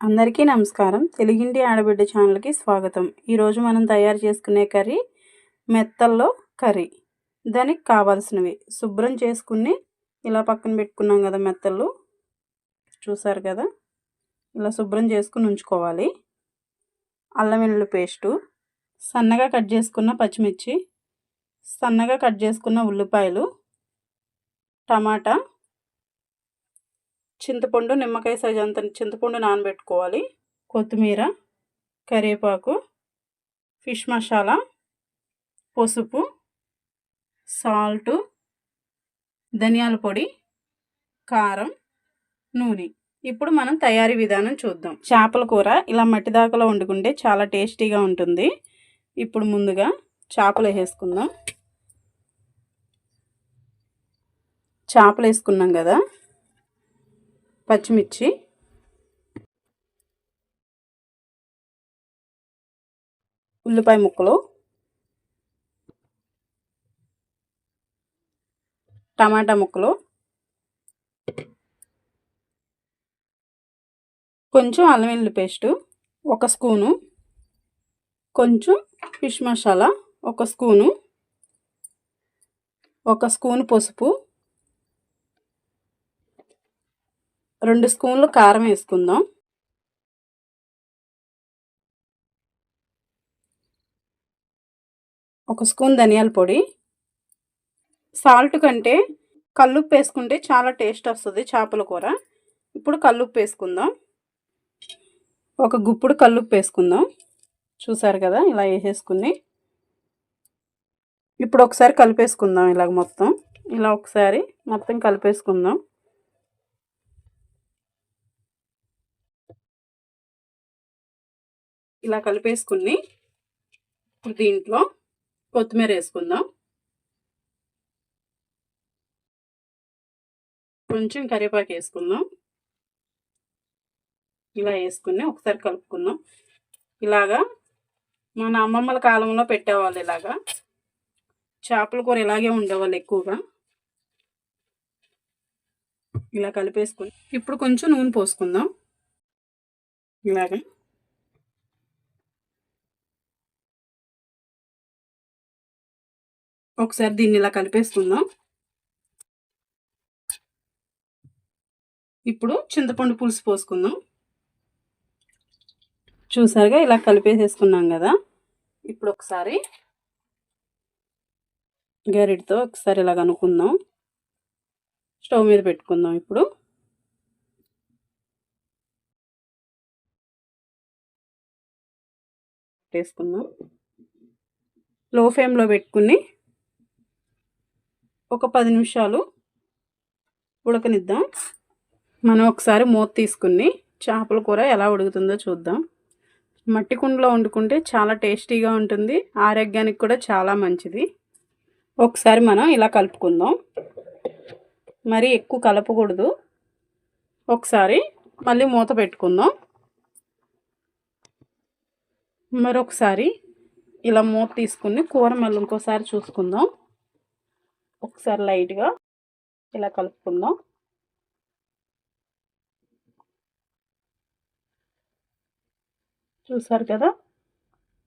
అందరికీ నమస్కారం. తెలుగింటి ఆడబిడ్డ ఛానల్కి స్వాగతం. ఈరోజు మనం తయారు చేసుకునే కర్రీ మెత్తల్లో కర్రీ. దానికి కావాల్సినవి శుభ్రం చేసుకుని ఇలా పక్కన పెట్టుకున్నాం కదా. మెత్తళ్ళు చూసారు కదా, ఇలా శుభ్రం చేసుకుని ఉంచుకోవాలి. అల్లం వెల్లుల్లి పేస్టు, సన్నగా కట్ చేసుకున్న పచ్చిమిర్చి, సన్నగా కట్ చేసుకున్న ఉల్లిపాయలు, టమాటా, చింతపండు, నిమ్మకాయ సైజ్ అంత చింతపండు నానబెట్టుకోవాలి, కొత్తిమీర, కరివేపాకు, ఫిష్ మసాలా, పసుపు, సాల్టు, ధనియాల పొడి, కారం, నూనె. ఇప్పుడు మనం తయారీ విధానం చూద్దాం. చేపల కూర ఇలా మట్టి దాకలో వండుకుంటే చాలా టేస్టీగా ఉంటుంది. ఇప్పుడు ముందుగా చేపలు వేసుకుందాం. చేపలు వేసుకున్నాం కదా, పచ్చిమిర్చి, ఉల్లిపాయ ముక్కలు, టమాటా ముక్కలు, కొంచెం అల్లం వెల్లుల్లి పేస్టు 1 స్పూను, కొంచెం ఫిష్ మసాలా 1 స్పూను, 1 స్పూను పసుపు, 2 స్పూన్లు కారం వేసుకుందాం. ఒక స్పూన్ ధనియాల పొడి. సాల్ట్ కంటే కల్లుప్పు వేసుకుంటే చాలా టేస్ట్ వస్తుంది చేపల కూర. ఇప్పుడు కల్లుప్పు వేసుకుందాం. ఒక గుప్పుడు కల్లుప్పు వేసుకుందాం. చూసారు కదా, ఇలా వేసేసుకుని ఇప్పుడు ఒకసారి కలిపేసుకుందాం. ఇలాగ మొత్తం ఇలా ఒకసారి మొత్తం కలిపేసుకుందాం. ఇలా కలిపేసుకుని ఇప్పుడు దీంట్లో కొత్తిమీర వేసుకుందాం. కొంచెం కరివేపాకు వేసుకుందాం. ఇలా వేసుకుని ఒకసారి కలుపుకుందాం. ఇలాగా మన అమ్మమ్మల కాలంలో పెట్టేవాళ్ళు. ఇలాగా చేపల కూర ఇలాగే ఉండేవాళ్ళు ఎక్కువగా. ఇలా కలిపేసుకుని ఇప్పుడు కొంచెం నూనె పోసుకుందాం. ఇలాగా ఒకసారి దీన్ని ఇలా కలిపేసుకుందాం. ఇప్పుడు చింతపండు పులుసు పోసుకుందాం. చూసారుగా, ఇలా కలిపేసేసుకున్నాం కదా. ఇప్పుడు ఒకసారి గరిటతో ఒకసారి ఇలా కనుక్కుందాం. స్టవ్ మీద పెట్టుకుందాం. ఇప్పుడు వేసుకుందాం. లో ఫ్లేమ్లో పెట్టుకుని ఒక 10 నిమిషాలు ఉడకనిద్దాం. మనం ఒకసారి మూత తీసుకుని చేపల కూర ఎలా ఉడుకుతుందో చూద్దాం. మట్టి కుండలో వండుకుంటే చాలా టేస్టీగా ఉంటుంది. ఆరోగ్యానికి కూడా చాలా మంచిది. ఒకసారి మనం ఇలా కలుపుకుందాం. మరి ఎక్కువ కలపకూడదు. ఒకసారి మళ్ళీ మూత పెట్టుకుందాం. మరొకసారి ఇలా మూత తీసుకుని కూర మళ్ళీ ఇంకోసారి చూసుకుందాం. ఒకసారి లైట్గా ఇలా కలుపుకుందాం. చూసారు కదా,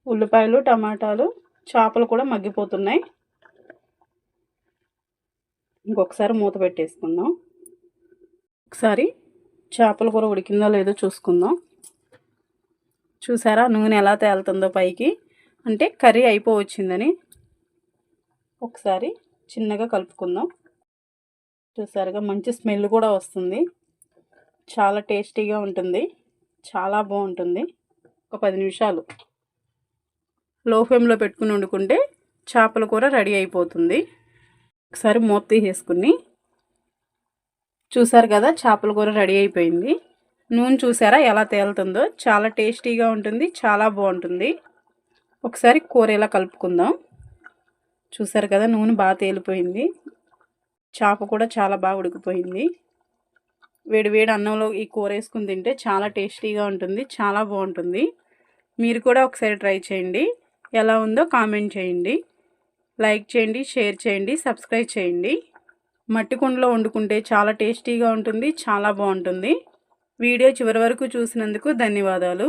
ఉల్లిపాయలు, టమాటాలు, చేపలు కూడా మగ్గిపోతున్నాయి. ఇంకొకసారి మూత పెట్టేసుకుందాం. ఒకసారి చేపల కూర ఉడికిందో లేదో చూసుకుందాం. చూసారా, నూనె ఎలా తేలుతుందో పైకి, అంటే కర్రీ అయిపోవచ్చిందని. ఒకసారి చిన్నగా కలుపుకుందాం. చూసారుగా, మంచి స్మెల్ కూడా వస్తుంది. చాలా టేస్టీగా ఉంటుంది. చాలా బాగుంటుంది. ఒక 10 నిమిషాలు లో ఫ్లేమ్లో పెట్టుకుని వండుకుంటే చేపల కూర రెడీ అయిపోతుంది. ఒకసారి మూత తీసేసుకుని చూసారు కదా, చేపల కూర రెడీ అయిపోయింది. నూనె చూసారా ఎలా తేలుతుందో. చాలా టేస్టీగా ఉంటుంది. చాలా బాగుంటుంది. ఒకసారి కూర ఇలా కలుపుకుందాం. చూసారు కదా, నూనె బాగా తేలిపోయింది. చేప కూడా చాలా బాగా ఉడికిపోయింది. వేడి వేడి అన్నంలో ఈ కూర వేసుకుని తింటే చాలా టేస్టీగా ఉంటుంది. చాలా బాగుంటుంది. మీరు కూడా ఒకసారి ట్రై చేయండి. ఎలా ఉందో కామెంట్ చేయండి. లైక్ చేయండి, షేర్ చేయండి, సబ్స్క్రైబ్ చేయండి. మట్టి కుండలో వండుకుంటే చాలా టేస్టీగా ఉంటుంది. చాలా బాగుంటుంది. వీడియో చివరి వరకు చూసినందుకు ధన్యవాదాలు.